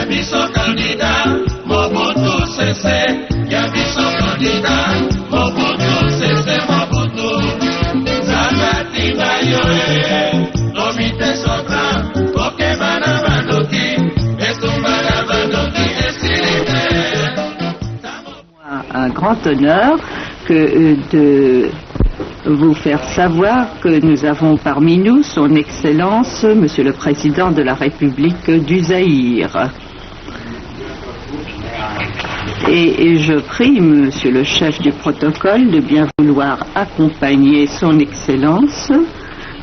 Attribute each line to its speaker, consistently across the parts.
Speaker 1: Yabiso candidat, Mobutu Sese. Yabiso candidat, Mobutu Sese Mobutu. Zabati Bayoe, Lomite Sobra, Pokemana Bandoki, Estumbara Bandoki, Estilite.
Speaker 2: Un grand honneur que de vous faire savoir que nous avons parmi nous son Excellence, Monsieur le Président de la République du Zaïre. Et je prie Monsieur le chef du protocole de bien vouloir accompagner son Excellence,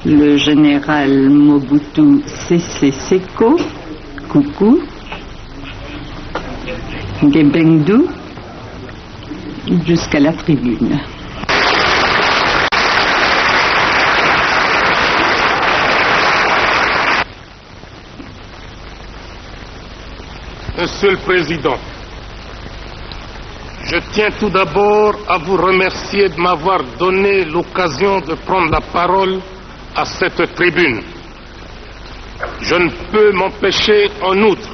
Speaker 2: le général Mobutu Sese Seko Kuku Ngebengdu, jusqu'à la tribune.
Speaker 3: Monsieur le Président, je tiens tout d'abord à vous remercier de m'avoir donné l'occasion de prendre la parole à cette tribune. Je ne peux m'empêcher en outre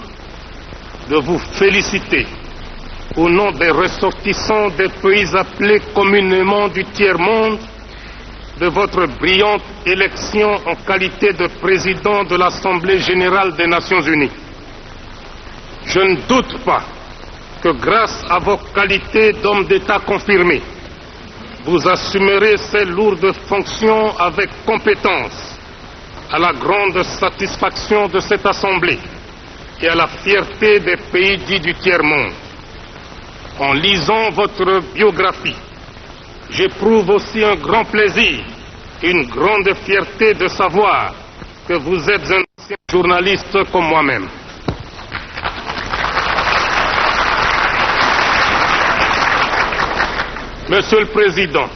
Speaker 3: de vous féliciter au nom des ressortissants des pays appelés communément du tiers-monde de votre brillante élection en qualité de président de l'Assemblée générale des Nations unies. Je ne doute pas que grâce à vos qualités d'homme d'État confirmé, vous assumerez ces lourdes fonctions avec compétence, à la grande satisfaction de cette Assemblée et à la fierté des pays dits du tiers-monde. En lisant votre biographie, j'éprouve aussi un grand plaisir et une grande fierté de savoir que vous êtes un ancien journaliste comme moi-même. Monsieur le Président,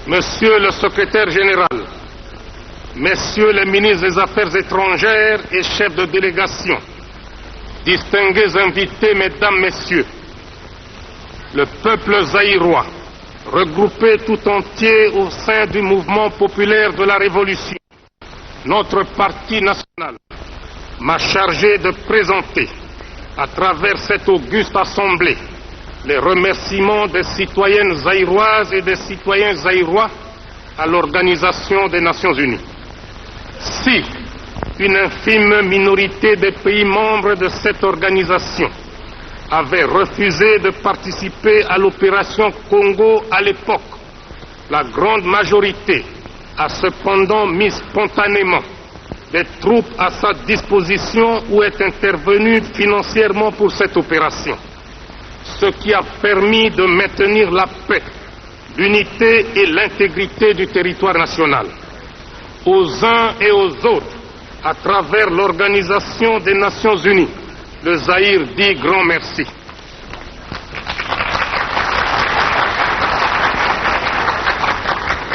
Speaker 3: Monsieur le Secrétaire général, Messieurs les ministres des Affaires étrangères et chefs de délégation, distingués invités, Mesdames, Messieurs, le peuple zaïrois, regroupé tout entier au sein du mouvement populaire de la Révolution, notre parti national, m'a chargé de présenter, à travers cette auguste assemblée, les remerciements des citoyennes zaïroises et des citoyens zaïrois à l'Organisation des Nations Unies. Si une infime minorité des pays membres de cette organisation avait refusé de participer à l'opération Congo à l'époque, la grande majorité a cependant mis spontanément des troupes à sa disposition ou est intervenue financièrement pour cette opération, ce qui a permis de maintenir la paix, l'unité et l'intégrité du territoire national. Aux uns et aux autres, à travers l'Organisation des Nations Unies, le Zaïre dit grand merci.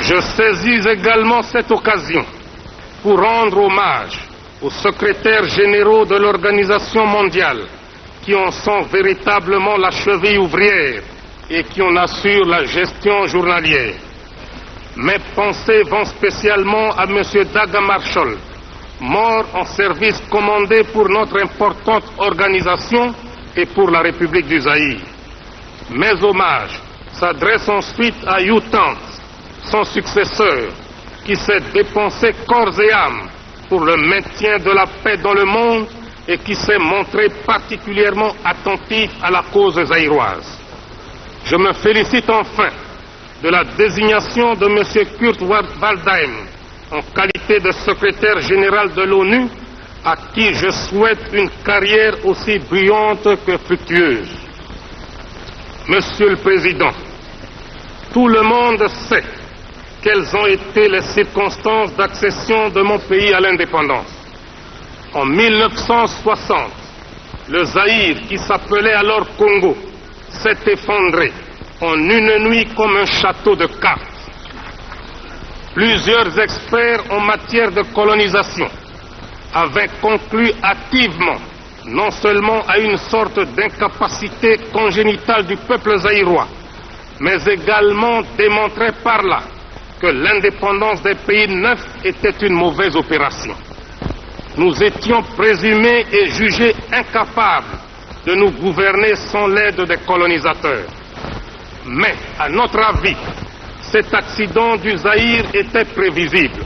Speaker 3: Je saisis également cette occasion pour rendre hommage aux secrétaires généraux de l'Organisation mondiale qui en sont véritablement la cheville ouvrière et qui en assurent la gestion journalière. Mes pensées vont spécialement à M. Daga Marshall, mort en service commandé pour notre importante organisation et pour la République du Zaïre. Mes hommages s'adressent ensuite à U Thant, son successeur, qui s'est dépensé corps et âme pour le maintien de la paix dans le monde et qui s'est montré particulièrement attentif à la cause zaïroise. Je me félicite enfin de la désignation de M. Kurt Waldheim en qualité de secrétaire général de l'ONU, à qui je souhaite une carrière aussi brillante que fructueuse. Monsieur le Président, tout le monde sait quelles ont été les circonstances d'accession de mon pays à l'indépendance. En 1960, le Zaïre, qui s'appelait alors Congo, s'est effondré en une nuit comme un château de cartes. Plusieurs experts en matière de colonisation avaient conclu hâtivement non seulement à une sorte d'incapacité congénitale du peuple zaïrois, mais également démontré par là que l'indépendance des pays neufs était une mauvaise opération. nous étions présumés et jugés incapables de nous gouverner sans l'aide des colonisateurs. Mais, à notre avis, cet accident du Zaïre était prévisible.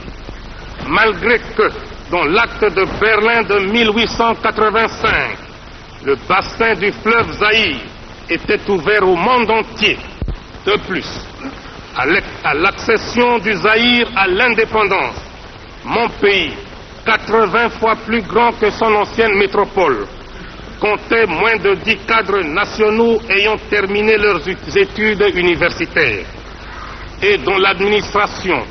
Speaker 3: Malgré que, dans l'acte de Berlin de 1885, le bassin du fleuve Zaïre était ouvert au monde entier. De plus, à l'accession du Zaïre à l'indépendance, mon pays, 80 fois plus grand que son ancienne métropole, comptait moins de 10 cadres nationaux ayant terminé leurs études universitaires, et dont l'administration,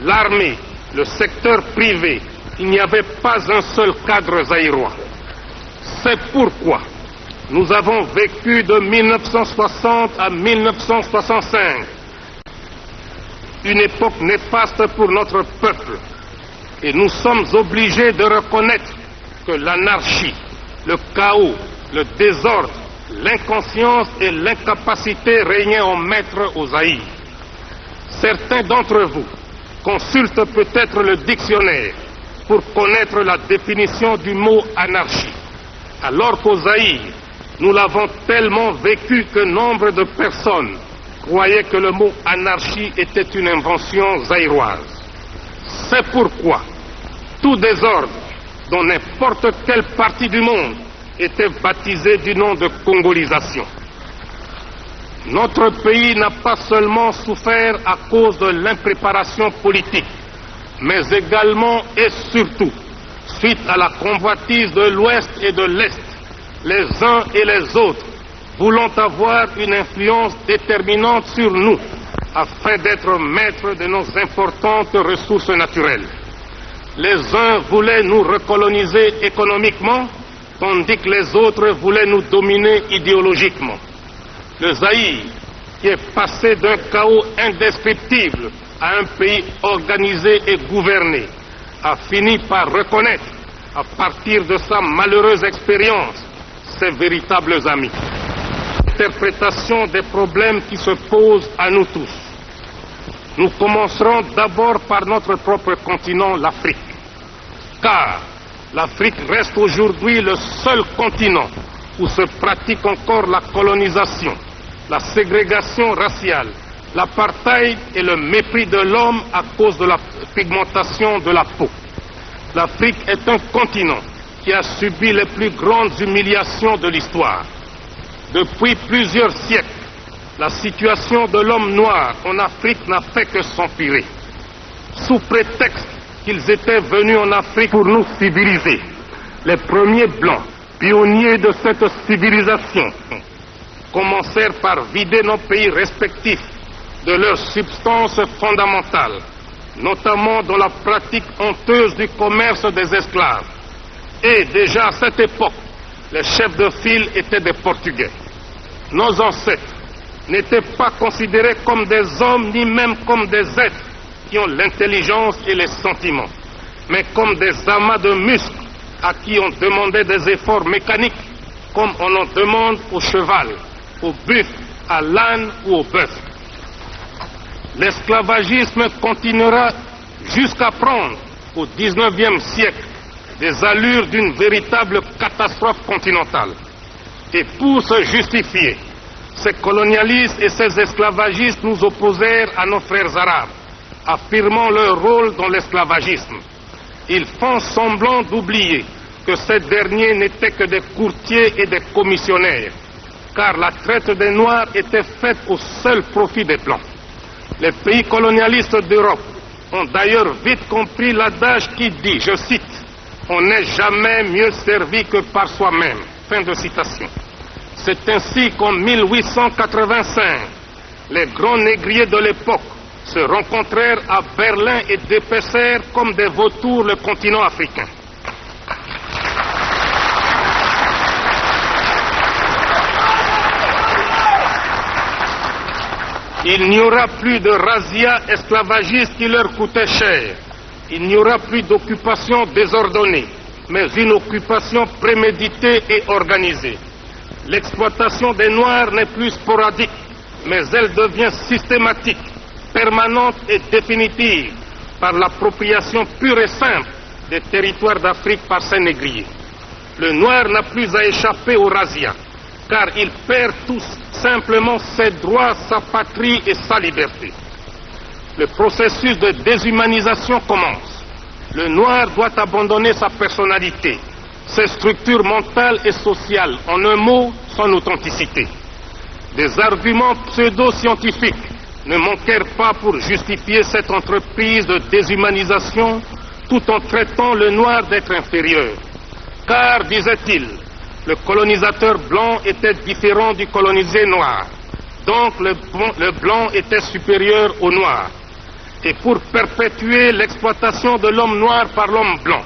Speaker 3: l'armée, le secteur privé, il n'y avait pas un seul cadre zaïrois. C'est pourquoi nous avons vécu de 1960 à 1965 une époque néfaste pour notre peuple, et nous sommes obligés de reconnaître que l'anarchie, le chaos, le désordre, l'inconscience et l'incapacité régnaient en maître au Zaïre. Certains d'entre vous consultent peut-être le dictionnaire pour connaître la définition du mot anarchie, alors qu'au Zaïre, nous l'avons tellement vécu que nombre de personnes croyaient que le mot anarchie était une invention zaïroise. C'est pourquoi tout désordre dans n'importe quelle partie du monde était baptisé du nom de congolisation. Notre pays n'a pas seulement souffert à cause de l'impréparation politique, mais également et surtout suite à la convoitise de l'Ouest et de l'Est, les uns et les autres voulant avoir une influence déterminante sur nous afin d'être maîtres de nos importantes ressources naturelles. Les uns voulaient nous recoloniser économiquement, tandis que les autres voulaient nous dominer idéologiquement. Le Zaïre, qui est passé d'un chaos indescriptible à un pays organisé et gouverné, a fini par reconnaître, à partir de sa malheureuse expérience, ses véritables amis. Interprétation des problèmes qui se posent à nous tous. Nous commencerons d'abord par notre propre continent, l'Afrique. Car l'Afrique reste aujourd'hui le seul continent où se pratique encore la colonisation, la ségrégation raciale, l'apartheid et le mépris de l'homme à cause de la pigmentation de la peau. L'Afrique est un continent qui a subi les plus grandes humiliations de l'histoire. Depuis plusieurs siècles, la situation de l'homme noir en Afrique n'a fait que s'empirer. Sous prétexte qu'ils étaient venus en Afrique pour nous civiliser, les premiers blancs, pionniers de cette civilisation, commencèrent par vider nos pays respectifs de leurs substances fondamentales, notamment dans la pratique honteuse du commerce des esclaves. Et déjà à cette époque, les chefs de file étaient des Portugais. Nos ancêtres n'étaient pas considérés comme des hommes, ni même comme des êtres qui ont l'intelligence et les sentiments, mais comme des amas de muscles à qui on demandait des efforts mécaniques, comme on en demande au cheval, au buffle, à l'âne ou au bœuf. L'esclavagisme continuera jusqu'à prendre, au XIXe siècle, des allures d'une véritable catastrophe continentale. Et pour se justifier, ces colonialistes et ces esclavagistes nous opposèrent à nos frères arabes, affirmant leur rôle dans l'esclavagisme. Ils font semblant d'oublier que ces derniers n'étaient que des courtiers et des commissionnaires, car la traite des Noirs était faite au seul profit des Blancs. Les pays colonialistes d'Europe ont d'ailleurs vite compris l'adage qui dit, je cite, « On n'est jamais mieux servi que par soi-même ». Fin de citation. C'est ainsi qu'en 1885, les grands négriers de l'époque se rencontrèrent à Berlin et dépecèrent comme des vautours le continent africain. Il n'y aura plus de razzia esclavagiste qui leur coûtait cher. Il n'y aura plus d'occupation désordonnée, mais une occupation préméditée et organisée. L'exploitation des Noirs n'est plus sporadique, mais elle devient systématique, permanente et définitive par l'appropriation pure et simple des territoires d'Afrique par ses négriers. Le noir n'a plus à échapper au razzia, car il perd tout simplement ses droits, sa patrie et sa liberté. Le processus de déshumanisation commence. Le noir doit abandonner sa personnalité, ses structures mentales et sociales, en un mot, son authenticité. Des arguments pseudo-scientifiques ne manquèrent pas pour justifier cette entreprise de déshumanisation tout en traitant le noir d'être inférieur. Car, disait-il, le colonisateur blanc était différent du colonisé noir, donc le blanc était supérieur au noir. Et pour perpétuer l'exploitation de l'homme noir par l'homme blanc,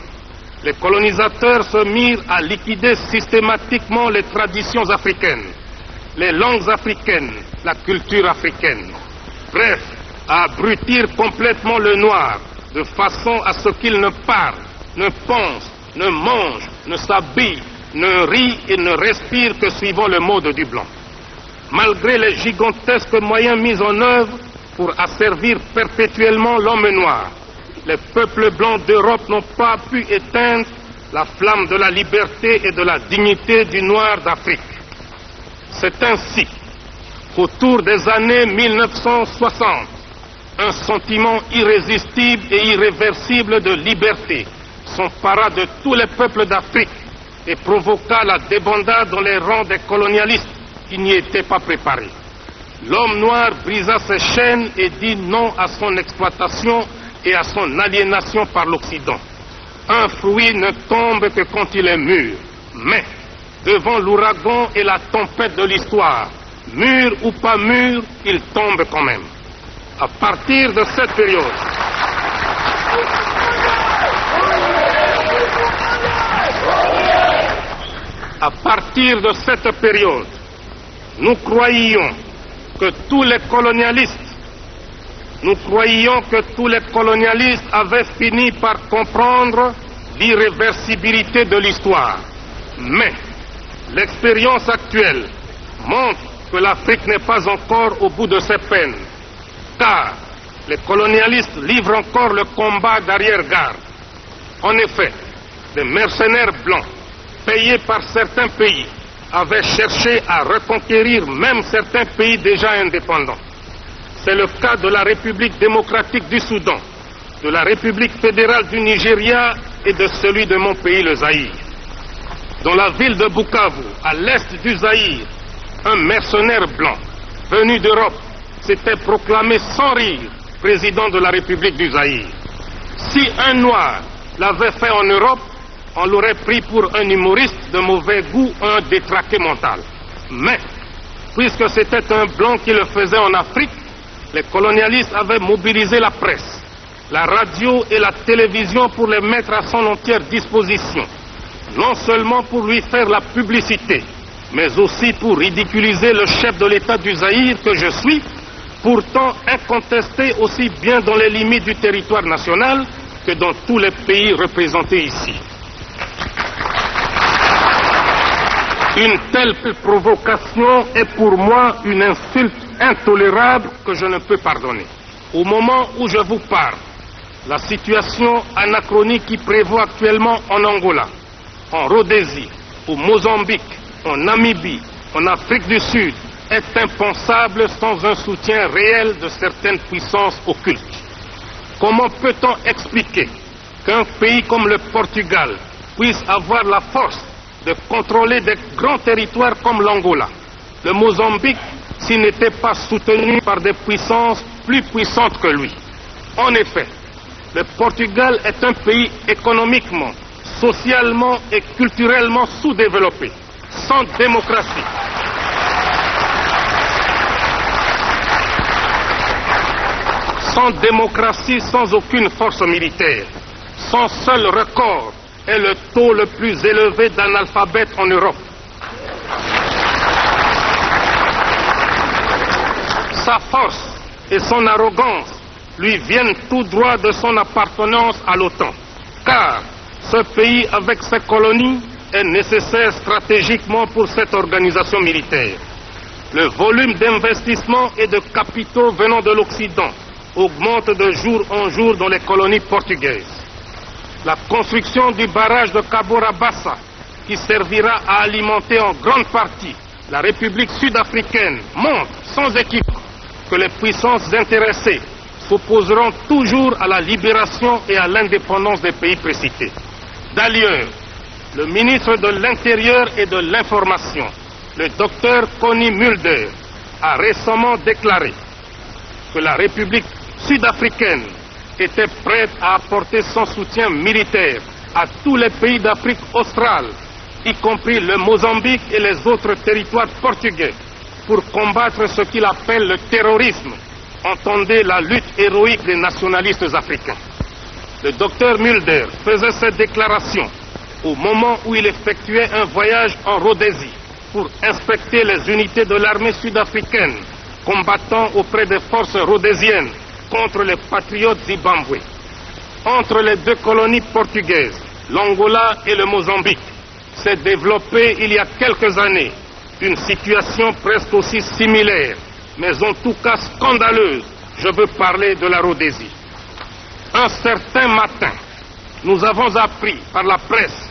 Speaker 3: les colonisateurs se mirent à liquider systématiquement les traditions africaines, les langues africaines, la culture africaine. Bref, à abrutir complètement le noir, de façon à ce qu'il ne parle, ne pense, ne mange, ne s'habille, ne rit et ne respire que suivant le mode du blanc. Malgré les gigantesques moyens mis en œuvre pour asservir perpétuellement l'homme noir, les peuples blancs d'Europe n'ont pas pu éteindre la flamme de la liberté et de la dignité du noir d'Afrique. C'est ainsi qu'autour des années 1960, un sentiment irrésistible et irréversible de liberté s'empara de tous les peuples d'Afrique et provoqua la débandade dans les rangs des colonialistes qui n'y étaient pas préparés. L'homme noir brisa ses chaînes et dit non à son exploitation et à son aliénation par l'Occident. Un fruit ne tombe que quand il est mûr, mais devant l'ouragan et la tempête de l'histoire, mûr ou pas mûr, il tombe quand même. À partir de cette période, nous croyions que tous les colonialistes avaient fini par comprendre l'irréversibilité de l'histoire. Mais l'expérience actuelle montre que l'Afrique n'est pas encore au bout de ses peines, car les colonialistes livrent encore le combat d'arrière-garde. En effet, des mercenaires blancs, payés par certains pays, avaient cherché à reconquérir même certains pays déjà indépendants. C'est le cas de la République démocratique du Soudan, de la République fédérale du Nigeria et de celui de mon pays, le Zaïre. Dans la ville de Bukavu, à l'est du Zaïre, un mercenaire blanc venu d'Europe s'était proclamé sans rire président de la République du Zaïre. Si un noir l'avait fait en Europe, on l'aurait pris pour un humoriste de mauvais goût, un détraqué mental. Mais, puisque c'était un blanc qui le faisait en Afrique, les colonialistes avaient mobilisé la presse, la radio et la télévision pour les mettre à son entière disposition, non seulement pour lui faire la publicité, mais aussi pour ridiculiser le chef de l'État du Zaïre que je suis, pourtant incontesté aussi bien dans les limites du territoire national que dans tous les pays représentés ici. Une telle provocation est pour moi une insulte intolérable que je ne peux pardonner. Au moment où je vous parle, la situation anachronique qui prévaut actuellement en Angola, en Rhodésie, au Mozambique, en Namibie, en Afrique du Sud, est impensable sans un soutien réel de certaines puissances occultes. Comment peut-on expliquer qu'un pays comme le Portugal puisse avoir la force de contrôler des grands territoires comme l'Angola, le Mozambique, s'il n'était pas soutenu par des puissances plus puissantes que lui? En effet, le Portugal est un pays économiquement, socialement et culturellement sous-développé, sans démocratie. Sans démocratie, sans aucune force militaire. Son seul record est le taux le plus élevé d'analphabètes en Europe. Sa force et son arrogance lui viennent tout droit de son appartenance à l'OTAN, car ce pays, avec ses colonies, est nécessaire stratégiquement pour cette organisation militaire. Le volume d'investissement et de capitaux venant de l'Occident augmente de jour en jour dans les colonies portugaises. La construction du barrage de Cabora Bassa, qui servira à alimenter en grande partie la République sud-africaine, montre sans équivoque que les puissances intéressées s'opposeront toujours à la libération et à l'indépendance des pays précités. D'ailleurs, le ministre de l'Intérieur et de l'Information, le docteur Connie Mulder, a récemment déclaré que la République sud-africaine était prête à apporter son soutien militaire à tous les pays d'Afrique australe, y compris le Mozambique et les autres territoires portugais, pour combattre ce qu'il appelle le terrorisme. Entendez la lutte héroïque des nationalistes africains. Le docteur Mulder faisait cette déclaration au moment où il effectuait un voyage en Rhodésie pour inspecter les unités de l'armée sud-africaine combattant auprès des forces rhodésiennes contre les patriotes zimbabwe. Entre les deux colonies portugaises, l'Angola et le Mozambique, s'est développée il y a quelques années une situation presque aussi similaire, mais en tout cas scandaleuse. Je veux parler de la Rhodésie. Un certain matin, nous avons appris par la presse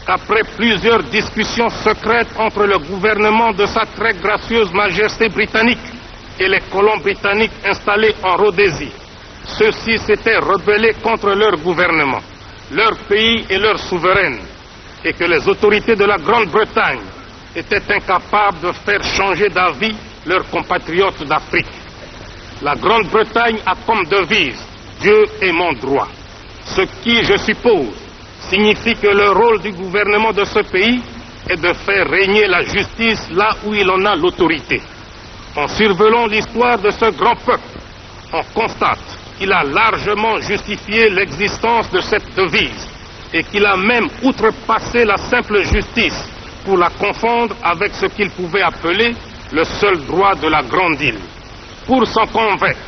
Speaker 3: qu'après plusieurs discussions secrètes entre le gouvernement de sa très gracieuse majesté britannique et les colons britanniques installés en Rhodésie, ceux-ci s'étaient rebellés contre leur gouvernement, leur pays et leur souveraine, et que les autorités de la Grande-Bretagne étaient incapables de faire changer d'avis leurs compatriotes d'Afrique. La Grande-Bretagne a comme devise « Dieu est mon droit », ce qui, je suppose, signifie que le rôle du gouvernement de ce pays est de faire régner la justice là où il en a l'autorité. En survolant l'histoire de ce grand peuple, on constate qu'il a largement justifié l'existence de cette devise et qu'il a même outrepassé la simple justice pour la confondre avec ce qu'il pouvait appeler le seul droit de la grande île. Pour s'en convaincre,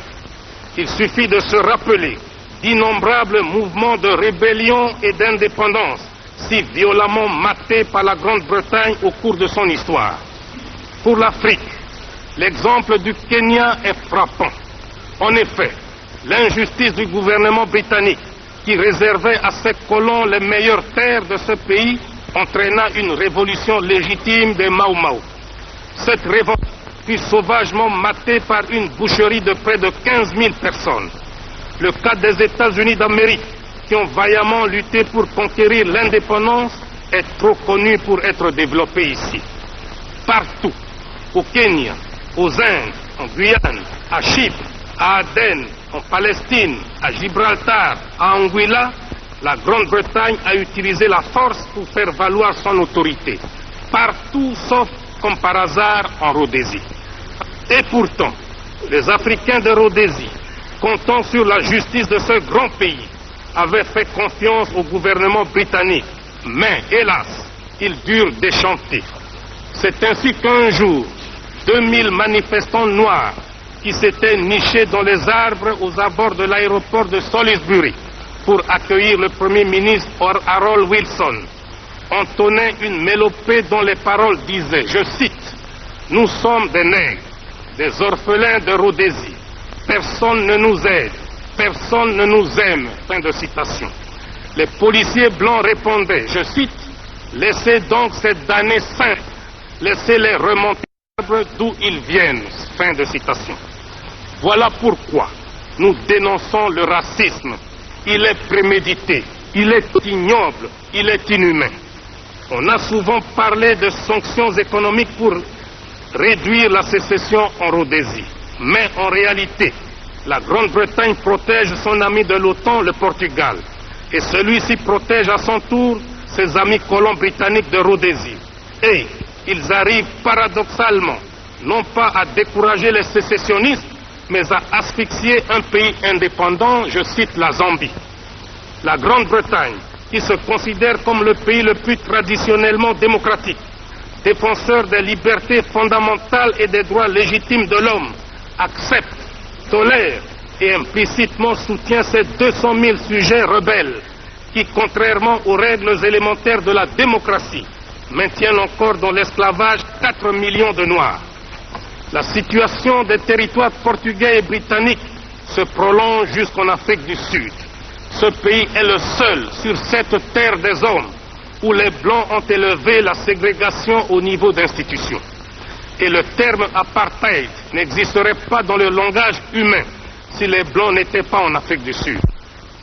Speaker 3: il suffit de se rappeler d'innombrables mouvements de rébellion et d'indépendance si violemment matés par la Grande-Bretagne au cours de son histoire. Pour l'Afrique, l'exemple du Kenya est frappant. En effet, l'injustice du gouvernement britannique qui réservait à ses colons les meilleures terres de ce pays entraîna une révolution légitime des Mau Mau. Cette révolte fut sauvagement matée par une boucherie de près de 15 000 personnes. Le cas des États-Unis d'Amérique, qui ont vaillamment lutté pour conquérir l'indépendance, est trop connu pour être développé ici. Partout, au Kenya, aux Indes, en Guyane, à Chypre, à Aden, en Palestine, à Gibraltar, à Anguilla, la Grande-Bretagne a utilisé la force pour faire valoir son autorité. Partout, sauf, comme par hasard, en Rhodésie. Et pourtant, les Africains de Rhodésie, comptant sur la justice de ce grand pays, avaient fait confiance au gouvernement britannique. Mais, hélas, ils durent déchanter. C'est ainsi qu'un jour, 2000 manifestants noirs qui s'étaient nichés dans les arbres aux abords de l'aéroport de Salisbury pour accueillir le Premier ministre Harold Wilson, entonnaient une mélopée dont les paroles disaient, je cite, « Nous sommes des nègres, des orphelins de Rhodésie. Personne ne nous aide, personne ne nous aime. » Fin de citation. Les policiers blancs répondaient, je cite, « Laissez donc ces damnés saints, laissez-les remonter d'où ils viennent. » Fin de citation. Voilà pourquoi nous dénonçons le racisme. Il est prémédité, il est ignoble, il est inhumain. On a souvent parlé de sanctions économiques pour réduire la sécession en Rhodésie. Mais en réalité, la Grande-Bretagne protège son ami de l'OTAN, le Portugal. Et celui-ci protège à son tour ses amis colons britanniques de Rhodésie. Et ils arrivent paradoxalement, non pas à décourager les sécessionnistes, mais à asphyxier un pays indépendant, je cite la Zambie. La Grande-Bretagne, qui se considère comme le pays le plus traditionnellement démocratique, défenseur des libertés fondamentales et des droits légitimes de l'homme, accepte, tolère et implicitement soutient ces 200 000 sujets rebelles qui, contrairement aux règles élémentaires de la démocratie, maintiennent encore dans l'esclavage 4 millions de Noirs. La situation des territoires portugais et britanniques se prolonge jusqu'en Afrique du Sud. Ce pays est le seul sur cette terre des hommes où les Blancs ont élevé la ségrégation au niveau d'institutions. Et le terme apartheid n'existerait pas dans le langage humain si les Blancs n'étaient pas en Afrique du Sud.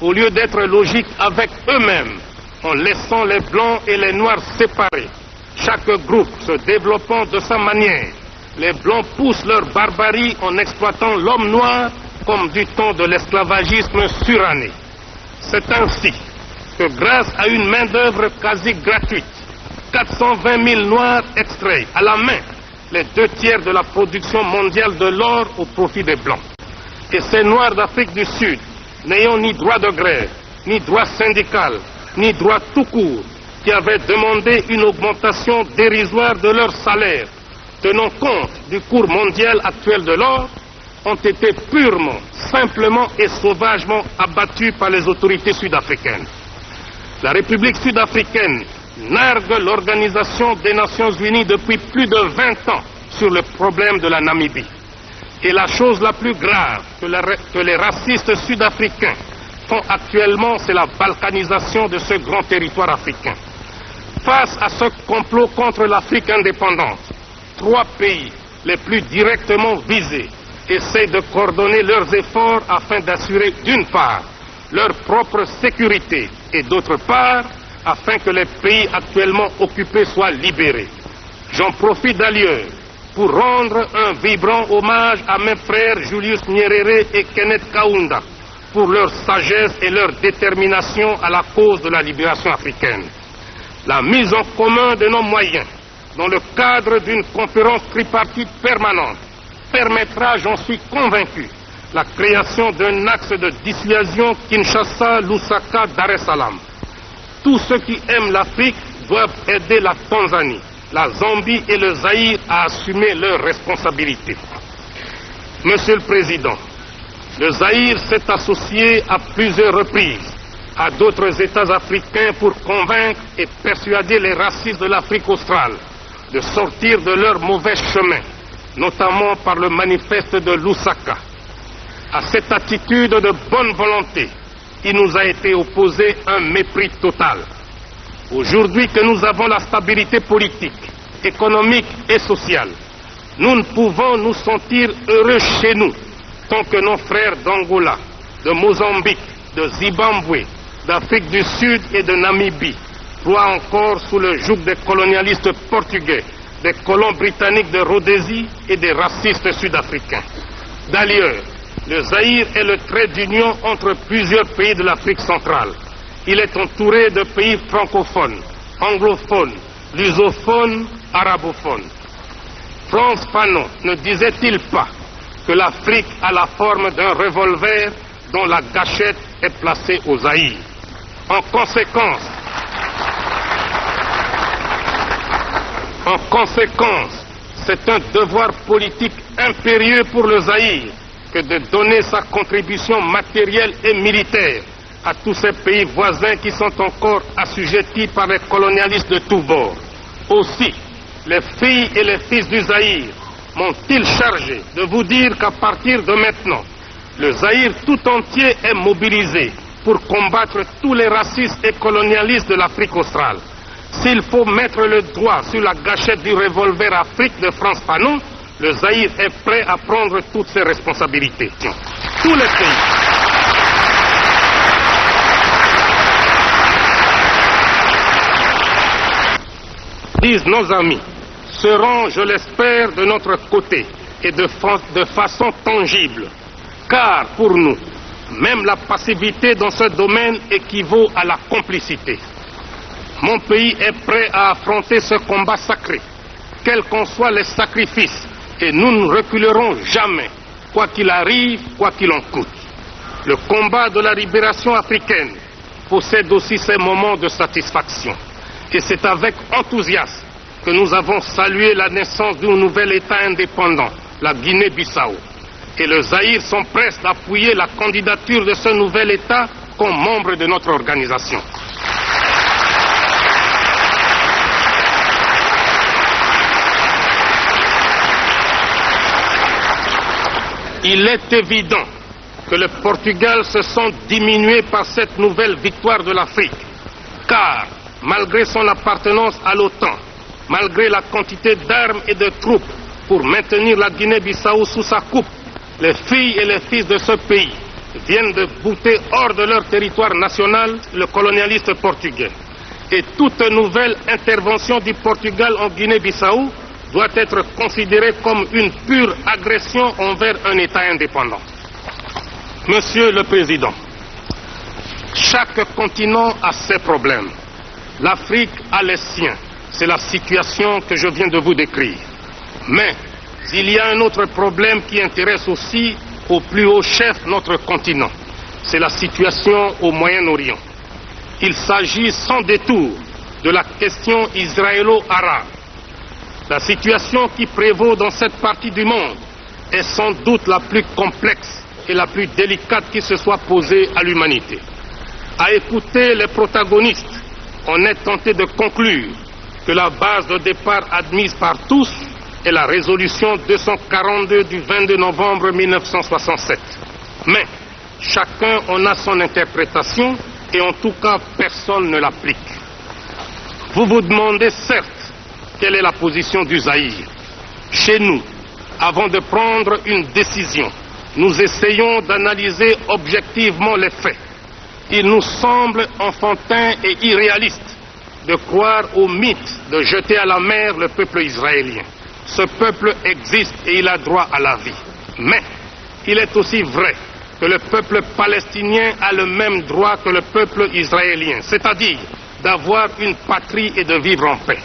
Speaker 3: Au lieu d'être logiques avec eux-mêmes, en laissant les Blancs et les Noirs séparés, chaque groupe se développant de sa manière, les Blancs poussent leur barbarie en exploitant l'homme noir comme du temps de l'esclavagisme suranné. C'est ainsi que grâce à une main-d'œuvre quasi gratuite, 420 000 Noirs extraient à la main les 2/3 de la production mondiale de l'or au profit des Blancs. Et ces Noirs d'Afrique du Sud, n'ayant ni droit de grève, ni droit syndical, ni droit tout court, qui avaient demandé une augmentation dérisoire de leur salaire, tenant compte du cours mondial actuel de l'or, ont été purement, simplement et sauvagement abattus par les autorités sud-africaines. La République sud-africaine nargue l'Organisation des Nations Unies depuis plus de 20 ans sur le problème de la Namibie. Et la chose la plus grave que les racistes sud-africains font actuellement, c'est la balkanisation de ce grand territoire africain. Face à ce complot contre l'Afrique indépendante, 3 pays les plus directement visés essayent de coordonner leurs efforts afin d'assurer d'une part leur propre sécurité et d'autre part afin que les pays actuellement occupés soient libérés. J'en profite d'ailleurs pour rendre un vibrant hommage à mes frères Julius Nyerere et Kenneth Kaunda pour leur sagesse et leur détermination à la cause de la libération africaine. La mise en commun de nos moyens dans le cadre d'une conférence tripartite permanente permettra, j'en suis convaincu, la création d'un axe de dissuasion Kinshasa-Lusaka-Dar es Salaam. Tous ceux qui aiment l'Afrique doivent aider la Tanzanie, la Zambie et le Zaïre à assumer leurs responsabilités. Monsieur le Président, le Zaïre s'est associé à plusieurs reprises à d'autres États africains pour convaincre et persuader les racistes de l'Afrique australe de sortir de leur mauvais chemin, notamment par le manifeste de Lusaka. À cette attitude de bonne volonté, il nous a été opposé un mépris total. Aujourd'hui que nous avons la stabilité politique, économique et sociale, nous ne pouvons nous sentir heureux chez nous tant que nos frères d'Angola, de Mozambique, de Zimbabwe, d'Afrique du Sud et de Namibie ploient encore sous le joug des colonialistes portugais, des colons britanniques de Rhodésie et des racistes sud-africains. D'ailleurs, le Zaïre est le trait d'union entre plusieurs pays de l'Afrique centrale. Il est entouré de pays francophones, anglophones, lusophones, arabophones. Frantz Fanon ne disait-il pas que l'Afrique a la forme d'un revolver dont la gâchette est placée au Zaïre? En conséquence, c'est un devoir politique impérieux pour le Zaïre que de donner sa contribution matérielle et militaire à tous ces pays voisins qui sont encore assujettis par les colonialistes de tous bords. Aussi, les filles et les fils du Zaïre m'ont-ils chargé de vous dire qu'à partir de maintenant, le Zaïre tout entier est mobilisé pour combattre tous les racistes et colonialistes de l'Afrique australe. S'il faut mettre le doigt sur la gâchette du revolver Afrique de Frantz Fanon, le Zaïre est prêt à prendre toutes ses responsabilités. Tous les pays. Disent nos amis, seront, je l'espère, de notre côté et de façon tangible. Car pour nous, même la passivité dans ce domaine équivaut à la complicité. Mon pays est prêt à affronter ce combat sacré, quels qu'en soient les sacrifices, et nous ne reculerons jamais, quoi qu'il arrive, quoi qu'il en coûte. Le combat de la libération africaine possède aussi ses moments de satisfaction. Et c'est avec enthousiasme que nous avons salué la naissance d'un nouvel État indépendant, la Guinée-Bissau. Et le Zaïre sont prêts à appuyer la candidature de ce nouvel État comme membre de notre organisation. Il est évident que le Portugal se sent diminué par cette nouvelle victoire de l'Afrique, car malgré son appartenance à l'OTAN, malgré la quantité d'armes et de troupes pour maintenir la Guinée-Bissau sous sa coupe, les filles et les fils de ce pays viennent de bouter hors de leur territoire national le colonialiste portugais. Et toute nouvelle intervention du Portugal en Guinée-Bissau doit être considérée comme une pure agression envers un État indépendant. Monsieur le Président, chaque continent a ses problèmes. L'Afrique a les siens. C'est la situation que je viens de vous décrire. Mais il y a un autre problème qui intéresse aussi au plus haut chef notre continent. C'est la situation au Moyen-Orient. Il s'agit sans détour de la question israélo-arabe. La situation qui prévaut dans cette partie du monde est sans doute la plus complexe et la plus délicate qui se soit posée à l'humanité. À écouter les protagonistes, on est tenté de conclure que la base de départ admise par tous est la résolution 242 du 22 novembre 1967. Mais chacun en a son interprétation et en tout cas personne ne l'applique. Vous vous demandez certes quelle est la position du Zaïre. Chez nous, avant de prendre une décision, nous essayons d'analyser objectivement les faits. Il nous semble enfantin et irréaliste de croire au mythe de jeter à la mer le peuple israélien. Ce peuple existe et il a droit à la vie. Mais il est aussi vrai que le peuple palestinien a le même droit que le peuple israélien, c'est-à-dire d'avoir une patrie et de vivre en paix.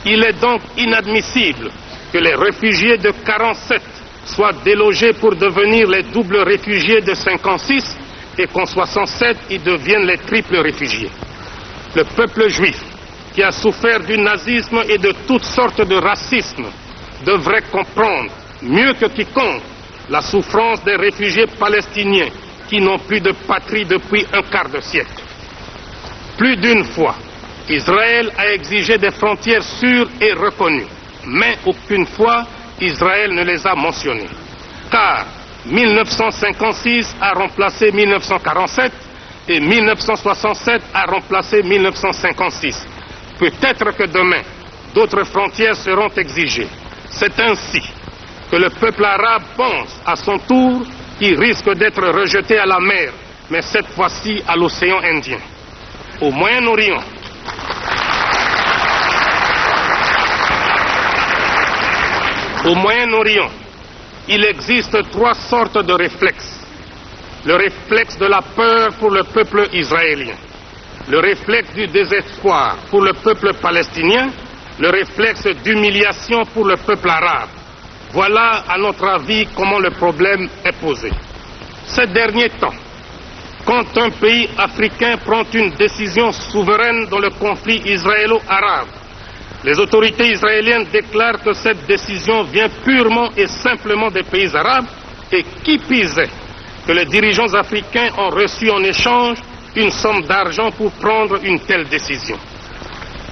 Speaker 3: Il est donc inadmissible que les réfugiés de 47 soient délogés pour devenir les doubles réfugiés de 56 et qu'en 67 ils deviennent les triples réfugiés. Le peuple juif, qui a souffert du nazisme et de toutes sortes de racisme, devrait comprendre mieux que quiconque la souffrance des réfugiés palestiniens qui n'ont plus de patrie depuis un quart de siècle. Plus d'une fois, Israël a exigé des frontières sûres et reconnues, mais aucune fois Israël ne les a mentionnées. Car 1956 a remplacé 1947 et 1967 a remplacé 1956. Peut-être que demain, d'autres frontières seront exigées. C'est ainsi que le peuple arabe pense à son tour qu'il risque d'être rejeté à la mer, mais cette fois-ci à l'océan Indien. Au Moyen-Orient, il existe trois sortes de réflexes. Le réflexe de la peur pour le peuple israélien, le réflexe du désespoir pour le peuple palestinien, le réflexe d'humiliation pour le peuple arabe. Voilà, à notre avis, comment le problème est posé. Ces derniers temps, quand un pays africain prend une décision souveraine dans le conflit israélo-arabe, les autorités israéliennes déclarent que cette décision vient purement et simplement des pays arabes et qui pisait que les dirigeants africains ont reçu en échange une somme d'argent pour prendre une telle décision.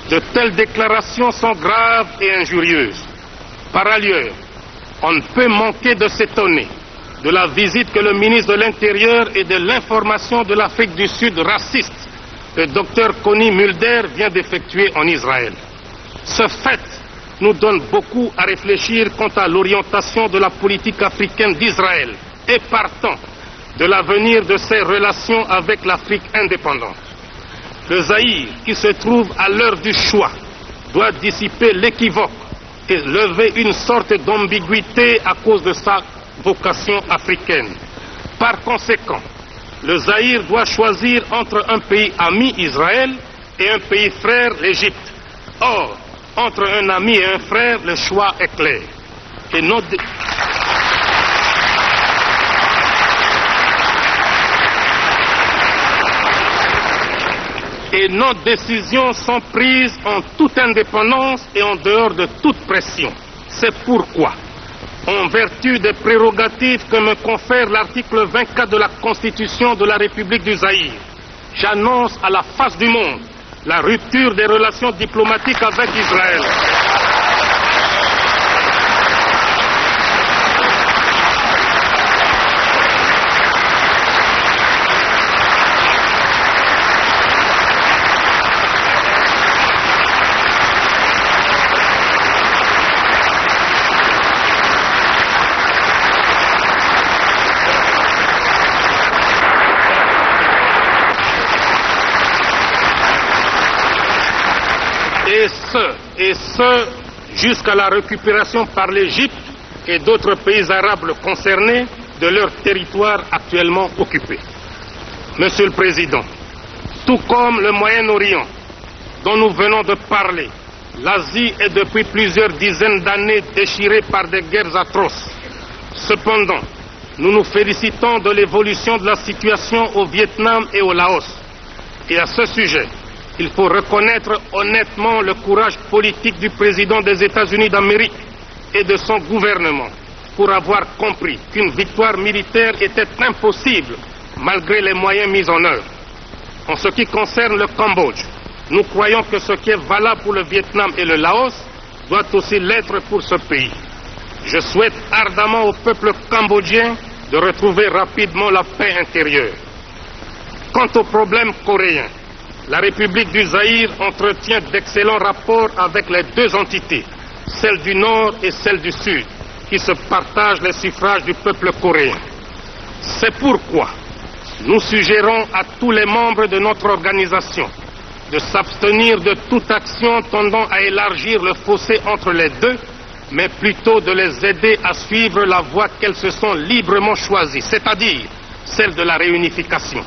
Speaker 3: De telles déclarations sont graves et injurieuses. Par ailleurs, on ne peut manquer de s'étonner de la visite que le ministre de l'Intérieur et de l'Information de l'Afrique du Sud raciste, le docteur Connie Mulder, vient d'effectuer en Israël. Ce fait nous donne beaucoup à réfléchir quant à l'orientation de la politique africaine d'Israël et partant de l'avenir de ses relations avec l'Afrique indépendante. Le Zaïre, qui se trouve à l'heure du choix, doit dissiper l'équivoque et lever une sorte d'ambiguïté à cause de sa vocation africaine. Par conséquent, le Zaïre doit choisir entre un pays ami, Israël, et un pays frère, l'Égypte. Or, entre un ami et un frère, le choix est clair. Et nos décisions sont prises en toute indépendance et en dehors de toute pression. C'est pourquoi, en vertu des prérogatives que me confère l'article 24 de la Constitution de la République du Zaïre, j'annonce à la face du monde la rupture des relations diplomatiques avec Israël. Et ce jusqu'à la récupération par l'Égypte et d'autres pays arabes concernés de leurs territoires actuellement occupés. Monsieur le Président, tout comme le Moyen-Orient dont nous venons de parler, l'Asie est depuis plusieurs dizaines d'années déchirée par des guerres atroces. Cependant, nous nous félicitons de l'évolution de la situation au Vietnam et au Laos. Et à ce sujet, il faut reconnaître honnêtement le courage politique du président des États-Unis d'Amérique et de son gouvernement pour avoir compris qu'une victoire militaire était impossible malgré les moyens mis en œuvre. En ce qui concerne le Cambodge, nous croyons que ce qui est valable pour le Vietnam et le Laos doit aussi l'être pour ce pays. Je souhaite ardemment au peuple cambodgien de retrouver rapidement la paix intérieure. Quant au problème coréen, la République du Zaïre entretient d'excellents rapports avec les deux entités, celle du Nord et celle du Sud, qui se partagent les suffrages du peuple coréen. C'est pourquoi nous suggérons à tous les membres de notre organisation de s'abstenir de toute action tendant à élargir le fossé entre les deux, mais plutôt de les aider à suivre la voie qu'elles se sont librement choisies, c'est-à-dire celle de la réunification.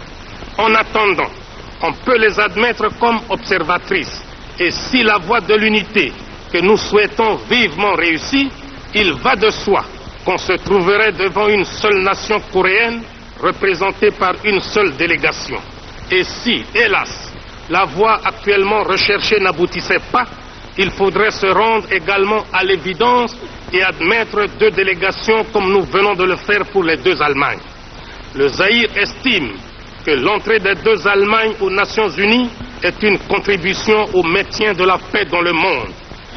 Speaker 3: En attendant, on peut les admettre comme observatrices, et si la voie de l'unité que nous souhaitons vivement réussit, il va de soi qu'on se trouverait devant une seule nation coréenne représentée par une seule délégation. Et si, hélas, la voie actuellement recherchée n'aboutissait pas, il faudrait se rendre également à l'évidence et admettre deux délégations comme nous venons de le faire pour les deux Allemagnes. Le Zaïre estime que l'entrée des deux Allemagnes aux Nations Unies est une contribution au maintien de la paix dans le monde.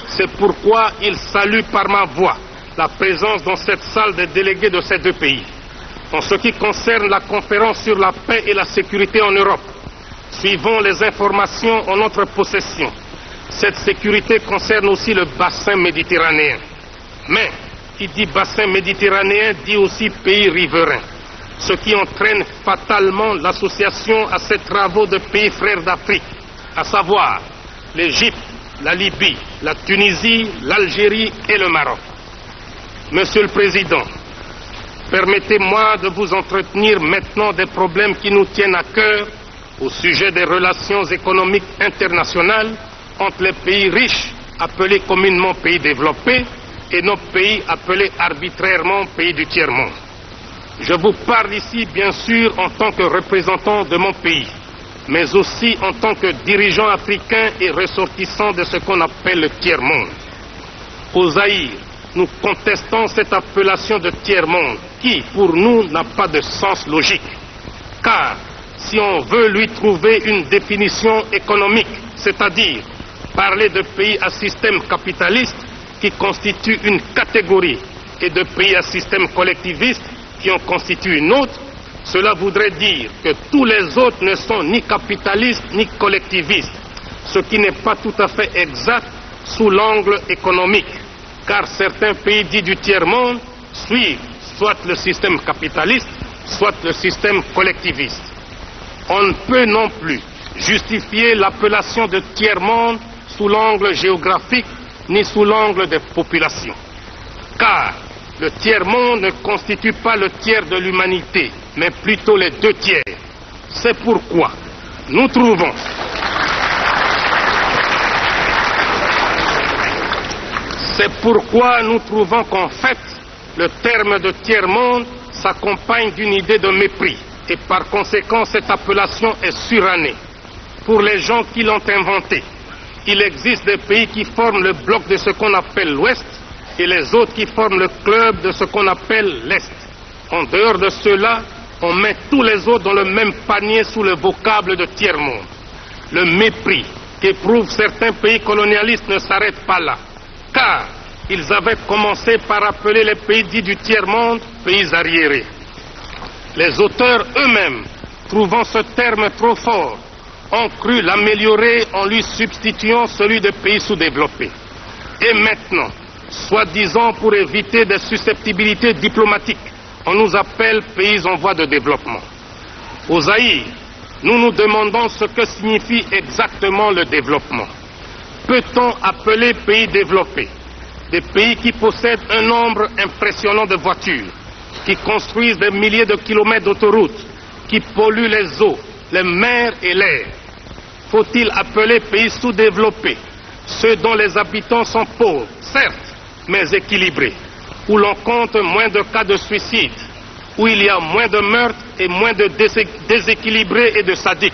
Speaker 3: C'est pourquoi il salue par ma voix la présence dans cette salle des délégués de ces deux pays. En ce qui concerne la conférence sur la paix et la sécurité en Europe, suivons les informations en notre possession. Cette sécurité concerne aussi le bassin méditerranéen. Mais qui dit bassin méditerranéen dit aussi pays riverains, ce qui entraîne fatalement l'association à ces travaux de pays frères d'Afrique, à savoir l'Égypte, la Libye, la Tunisie, l'Algérie et le Maroc. Monsieur le Président, permettez-moi de vous entretenir maintenant des problèmes qui nous tiennent à cœur au sujet des relations économiques internationales entre les pays riches, appelés communément pays développés, et nos pays appelés arbitrairement pays du tiers-monde. Je vous parle ici, bien sûr, en tant que représentant de mon pays, mais aussi en tant que dirigeant africain et ressortissant de ce qu'on appelle le tiers-monde. Au Zaïre, nous contestons cette appellation de tiers-monde qui, pour nous, n'a pas de sens logique. Car, si on veut lui trouver une définition économique, c'est-à-dire parler de pays à système capitaliste qui constitue une catégorie et de pays à système collectiviste qui en constitue une autre, cela voudrait dire que tous les autres ne sont ni capitalistes ni collectivistes, ce qui n'est pas tout à fait exact sous l'angle économique, car certains pays dits du tiers-monde suivent soit le système capitaliste, soit le système collectiviste. On ne peut non plus justifier l'appellation de tiers-monde sous l'angle géographique ni sous l'angle des populations. Car le tiers-monde ne constitue pas le tiers de l'humanité, mais plutôt les deux tiers. C'est pourquoi nous trouvons qu'en fait, le terme de tiers-monde s'accompagne d'une idée de mépris. Et par conséquent, cette appellation est surannée. Pour les gens qui l'ont inventée, il existe des pays qui forment le bloc de ce qu'on appelle l'Ouest et les autres qui forment le club de ce qu'on appelle l'Est. En dehors de cela, on met tous les autres dans le même panier sous le vocable de tiers-monde. Le mépris qu'éprouvent certains pays colonialistes ne s'arrête pas là, car ils avaient commencé par appeler les pays dits du tiers-monde pays arriérés. Les auteurs eux-mêmes, trouvant ce terme trop fort, ont cru l'améliorer en lui substituant celui de pays sous-développés. Et maintenant, soi-disant pour éviter des susceptibilités diplomatiques, on nous appelle pays en voie de développement. Au Zaïre, nous nous demandons ce que signifie exactement le développement. peut-on appeler pays développés des pays qui possèdent un nombre impressionnant de voitures, qui construisent des milliers de kilomètres d'autoroutes, qui polluent les eaux, les mers et l'air? Faut-il appeler pays sous-développés ceux dont les habitants sont pauvres, certes, mais équilibrés, où l'on compte moins de cas de suicide, où il y a moins de meurtres et moins de déséquilibrés et de sadiques?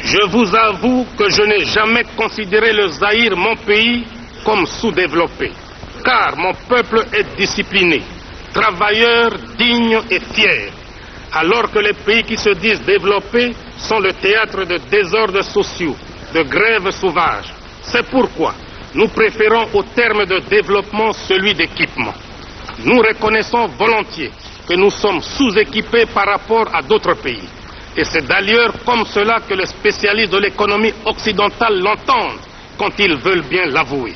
Speaker 3: Je vous avoue que je n'ai jamais considéré le Zaïre, mon pays, comme sous-développé, car mon peuple est discipliné, travailleur, digne et fier, alors que les pays qui se disent développés sont le théâtre de désordres sociaux, de grèves sauvages. C'est pourquoi nous préférons au terme de développement celui d'équipement. Nous reconnaissons volontiers que nous sommes sous-équipés par rapport à d'autres pays. Et c'est d'ailleurs comme cela que les spécialistes de l'économie occidentale l'entendent quand ils veulent bien l'avouer.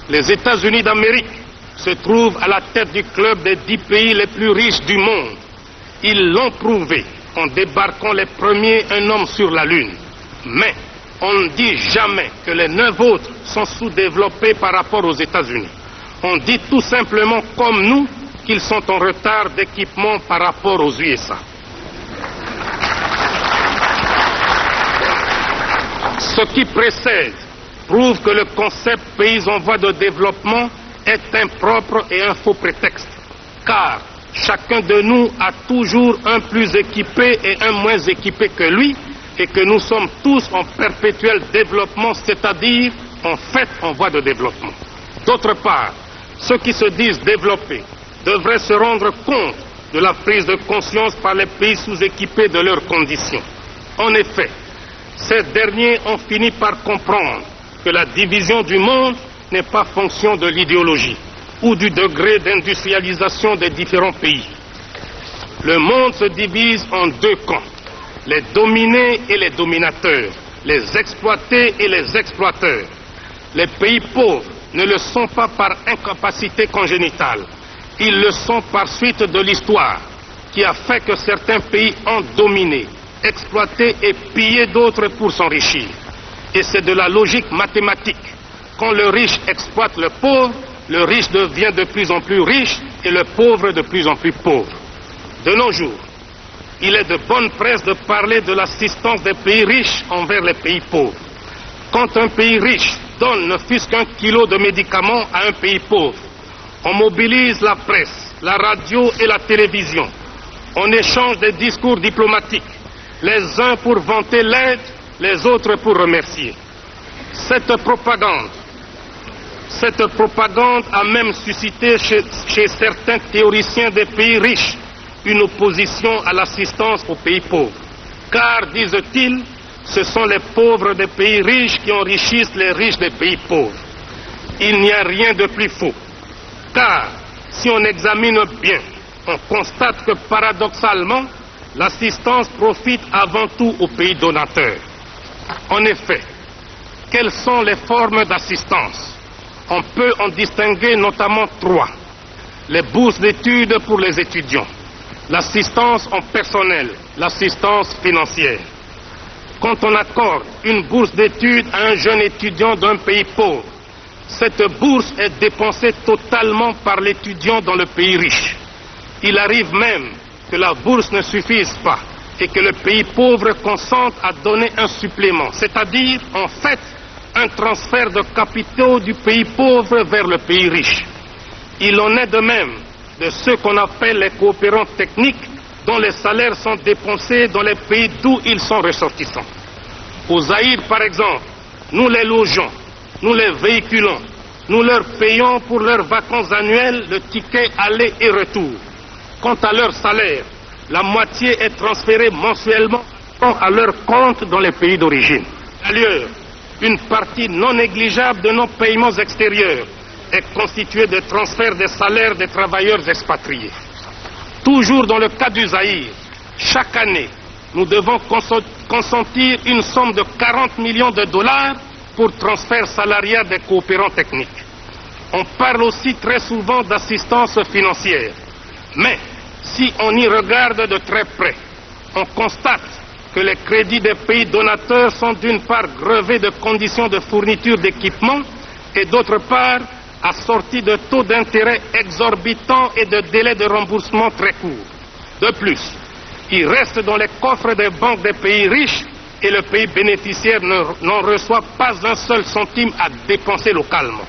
Speaker 3: Les États-Unis d'Amérique se trouvent à la tête du club des 10 pays les plus riches du monde. Ils l'ont prouvé en débarquant les premiers un homme sur la Lune. Mais on ne dit jamais que les 9 autres sont sous-développés par rapport aux États-Unis. On dit tout simplement comme nous qu'ils sont en retard d'équipement par rapport aux USA. Ce qui précède prouve que le concept pays en voie de développement est impropre et un faux prétexte, car chacun de nous a toujours un plus équipé et un moins équipé que lui, et que nous sommes tous en perpétuel développement, c'est-à-dire en fait en voie de développement. D'autre part, ceux qui se disent développés devraient se rendre compte de la prise de conscience par les pays sous-équipés de leurs conditions. En effet, ces derniers ont fini par comprendre que la division du monde n'est pas fonction de l'idéologie ou du degré d'industrialisation des différents pays. Le monde se divise en 2 camps, les dominés et les dominateurs, les exploités et les exploiteurs. Les pays pauvres ne le sont pas par incapacité congénitale, ils le sont par suite de l'histoire qui a fait que certains pays ont dominé, exploité et pillé d'autres pour s'enrichir. Et c'est de la logique mathématique. Quand le riche exploite le pauvre, le riche devient de plus en plus riche et le pauvre de plus en plus pauvre. De nos jours, il est de bonne presse de parler de l'assistance des pays riches envers les pays pauvres. Quand un pays riche donne ne fût-ce qu'1 kilo de médicaments à un pays pauvre, on mobilise la presse, la radio et la télévision. On échange des discours diplomatiques, les uns pour vanter l'aide, les autres pour remercier. Cette propagande a même suscité chez certains théoriciens des pays riches une opposition à l'assistance aux pays pauvres. Car, disent-ils, ce sont les pauvres des pays riches qui enrichissent les riches des pays pauvres. Il n'y a rien de plus faux. Car, si on examine bien, on constate que paradoxalement, l'assistance profite avant tout aux pays donateurs. En effet, quelles sont les formes d'assistance? On peut en distinguer notamment 3. Les bourses d'études pour les étudiants, l'assistance en personnel, l'assistance financière. Quand on accorde une bourse d'études à un jeune étudiant d'un pays pauvre, cette bourse est dépensée totalement par l'étudiant dans le pays riche. Il arrive même que la bourse ne suffise pas et que le pays pauvre consente à donner un supplément, c'est-à-dire, en fait, un transfert de capitaux du pays pauvre vers le pays riche. Il en est de même de ceux qu'on appelle les coopérants techniques, dont les salaires sont dépensés dans les pays d'où ils sont ressortissants. Au Zaïre, par exemple, nous les logeons, nous les véhiculons, nous leur payons pour leurs vacances annuelles le ticket aller et retour. Quant à leur salaire, la moitié est transférée mensuellement à leur compte dans les pays d'origine. D'ailleurs, une partie non négligeable de nos paiements extérieurs est constituée de transferts des salaires des travailleurs expatriés. Toujours dans le cas du Zaïre, chaque année, nous devons consentir une somme de 40 millions de dollars pour transfert salarial des coopérants techniques. On parle aussi très souvent d'assistance financière. Mais si on y regarde de très près, on constate que les crédits des pays donateurs sont d'une part grevés de conditions de fourniture d'équipements et d'autre part assortis de taux d'intérêt exorbitants et de délais de remboursement très courts. De plus, ils restent dans les coffres des banques des pays riches et le pays bénéficiaire n'en reçoit pas un seul centime à dépenser localement.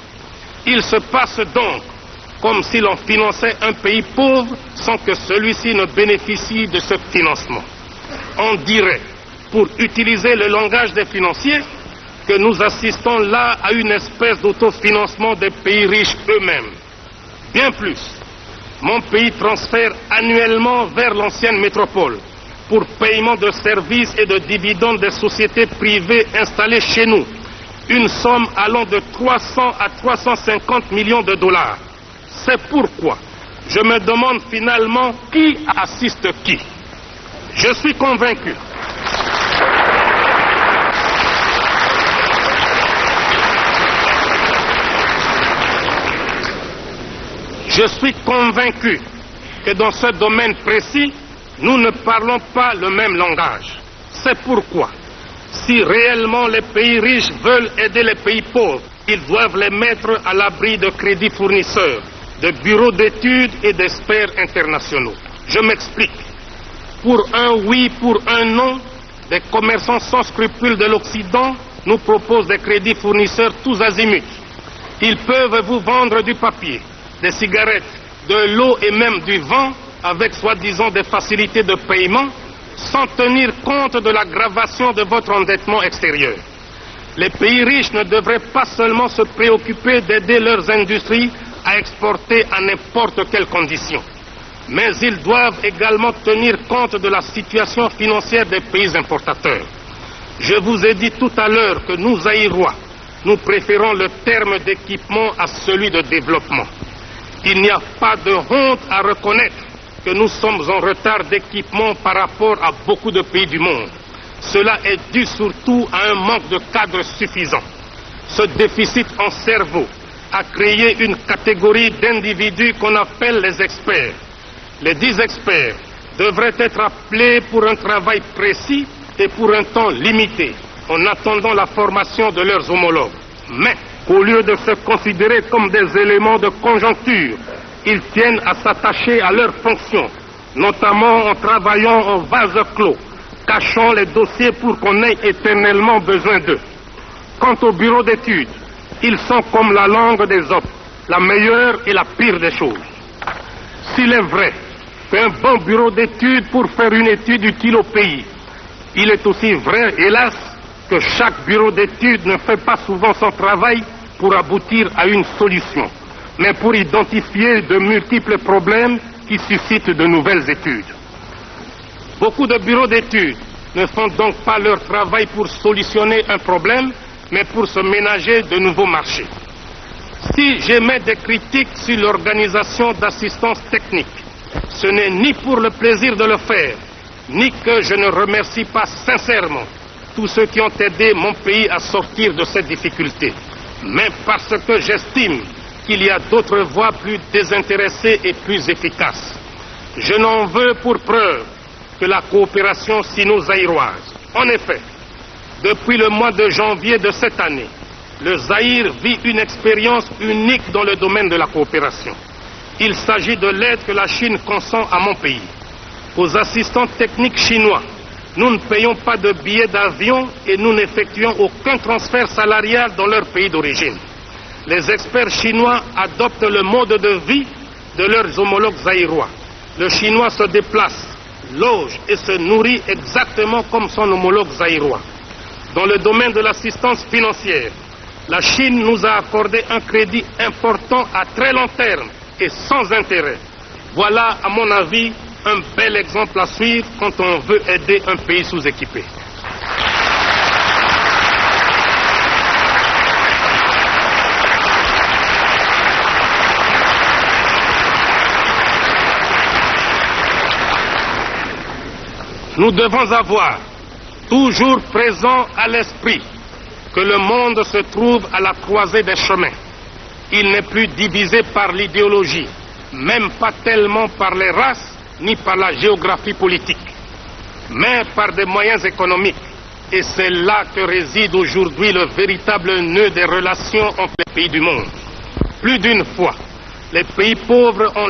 Speaker 3: Il se passe donc comme si l'on finançait un pays pauvre sans que celui-ci ne bénéficie de ce financement. On dirait, pour utiliser le langage des financiers, que nous assistons là à une espèce d'autofinancement des pays riches eux-mêmes. Bien plus, mon pays transfère annuellement vers l'ancienne métropole, pour paiement de services et de dividendes des sociétés privées installées chez nous, une somme allant de 300 à 350 millions de dollars. C'est pourquoi je me demande finalement qui assiste qui. Je suis convaincu que dans ce domaine précis, nous ne parlons pas le même langage. C'est pourquoi, si réellement les pays riches veulent aider les pays pauvres, ils doivent les mettre à l'abri de crédits fournisseurs, de bureaux d'études et d'experts internationaux. Je m'explique. Pour un oui, pour un non, des commerçants sans scrupules de l'Occident nous proposent des crédits fournisseurs tous azimuts. Ils peuvent vous vendre du papier, des cigarettes, de l'eau et même du vent avec soi-disant des facilités de paiement sans tenir compte de l'aggravation de votre endettement extérieur. Les pays riches ne devraient pas seulement se préoccuper d'aider leurs industries à exporter à n'importe quelles conditions, mais ils doivent également tenir compte de la situation financière des pays importateurs. Je vous ai dit tout à l'heure que nous, Zaïrois, nous préférons le terme d'équipement à celui de développement. Il n'y a pas de honte à reconnaître que nous sommes en retard d'équipement par rapport à beaucoup de pays du monde. Cela est dû surtout à un manque de cadres suffisant. Ce déficit en cerveau a créé une catégorie d'individus qu'on appelle les experts. Les 10 experts devraient être appelés pour un travail précis et pour un temps limité, en attendant la formation de leurs homologues. Mais, au lieu de se considérer comme des éléments de conjoncture, ils tiennent à s'attacher à leurs fonctions, notamment en travaillant en vase clos, cachant les dossiers pour qu'on ait éternellement besoin d'eux. Quant au bureau d'études, ils sont comme la langue des hommes, la meilleure et la pire des choses. S'il est vrai qu'un bon bureau d'études pour faire une étude utile au pays, il est aussi vrai, hélas, que chaque bureau d'études ne fait pas souvent son travail pour aboutir à une solution, mais pour identifier de multiples problèmes qui suscitent de nouvelles études. Beaucoup de bureaux d'études ne font donc pas leur travail pour solutionner un problème, mais pour se ménager de nouveaux marchés. Si j'émets des critiques sur l'organisation d'assistance technique, ce n'est ni pour le plaisir de le faire, ni que je ne remercie pas sincèrement tous ceux qui ont aidé mon pays à sortir de cette difficulté, mais parce que j'estime qu'il y a d'autres voies plus désintéressées et plus efficaces. Je n'en veux pour preuve que la coopération sino-zaïroise. En effet, depuis le mois de janvier de cette année, le Zaïre vit une expérience unique dans le domaine de la coopération. Il s'agit de l'aide que la Chine consent à mon pays. Aux assistants techniques chinois, nous ne payons pas de billets d'avion et nous n'effectuons aucun transfert salarial dans leur pays d'origine. Les experts chinois adoptent le mode de vie de leurs homologues zaïrois. Le chinois se déplace, loge et se nourrit exactement comme son homologue zaïrois. Dans le domaine de l'assistance financière, la Chine nous a accordé un crédit important à très long terme et sans intérêt. Voilà, à mon avis, un bel exemple à suivre quand on veut aider un pays sous-équipé. Nous devons avoir toujours présent à l'esprit que le monde se trouve à la croisée des chemins. il n'est plus divisé par l'idéologie, même pas tellement par les races ni par la géographie politique, mais par des moyens économiques. Et c'est là que réside aujourd'hui le véritable nœud des relations entre les pays du monde. Plus d'une fois, les pays pauvres ont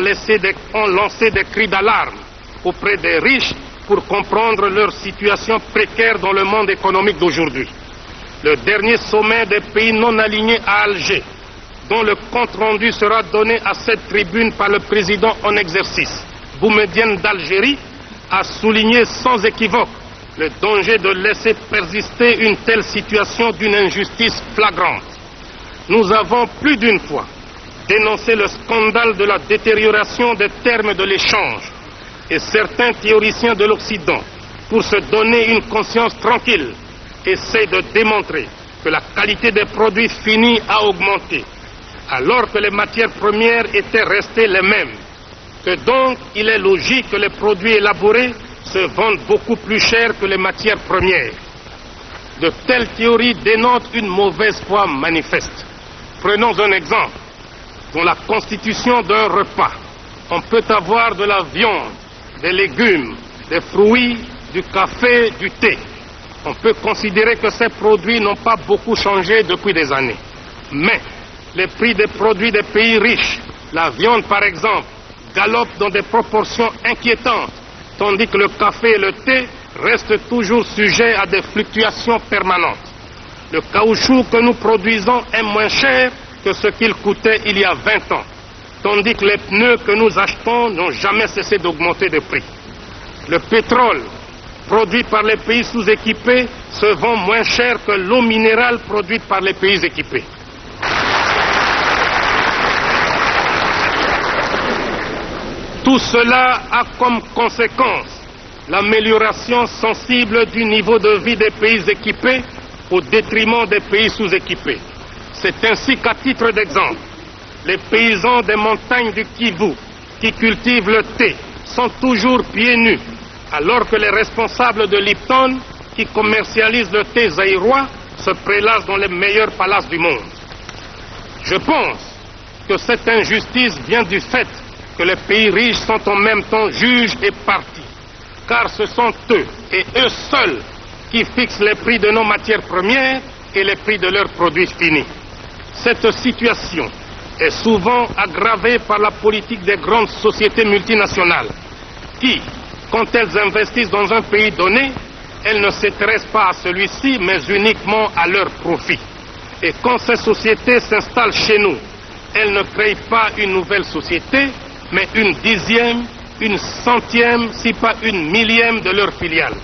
Speaker 3: lancé des cris d'alarme auprès des riches pour comprendre leur situation précaire dans le monde économique d'aujourd'hui. Le dernier sommet des pays non alignés à Alger, dont le compte-rendu sera donné à cette tribune par le président en exercice, Boumedienne d'Algérie, a souligné sans équivoque le danger de laisser persister une telle situation d'une injustice flagrante. Nous avons plus d'une fois dénoncé le scandale de la détérioration des termes de l'échange, et certains théoriciens de l'Occident, pour se donner une conscience tranquille, essaient de démontrer que la qualité des produits finis a augmenté, alors que les matières premières étaient restées les mêmes, que donc il est logique que les produits élaborés se vendent beaucoup plus cher que les matières premières. De telles théories dénotent une mauvaise foi manifeste. Prenons un exemple. Dans la constitution d'un repas, on peut avoir de la viande, des légumes, des fruits, du café, du thé. On peut considérer que ces produits n'ont pas beaucoup changé depuis des années. Mais les prix des produits des pays riches, la viande par exemple, galopent dans des proportions inquiétantes, tandis que le café et le thé restent toujours sujets à des fluctuations permanentes. Le caoutchouc que nous produisons est moins cher que ce qu'il coûtait il y a 20 ans, tandis que les pneus que nous achetons n'ont jamais cessé d'augmenter de prix. Le pétrole produit par les pays sous-équipés se vend moins cher que l'eau minérale produite par les pays équipés. Tout cela a comme conséquence l'amélioration sensible du niveau de vie des pays équipés au détriment des pays sous-équipés. C'est ainsi qu'à titre d'exemple, les paysans des montagnes du Kivu qui cultivent le thé sont toujours pieds nus, alors que les responsables de Lipton qui commercialisent le thé zaïrois se prélassent dans les meilleurs palaces du monde. Je pense que cette injustice vient du fait que les pays riches sont en même temps juges et parties, car ce sont eux et eux seuls qui fixent les prix de nos matières premières et les prix de leurs produits finis. Cette situation est souvent aggravée par la politique des grandes sociétés multinationales qui, quand elles investissent dans un pays donné, elles ne s'intéressent pas à celui-ci, mais uniquement à leur profit. Et quand ces sociétés s'installent chez nous, elles ne créent pas une nouvelle société, mais une dixième, une centième, si pas une millième de leurs filiales.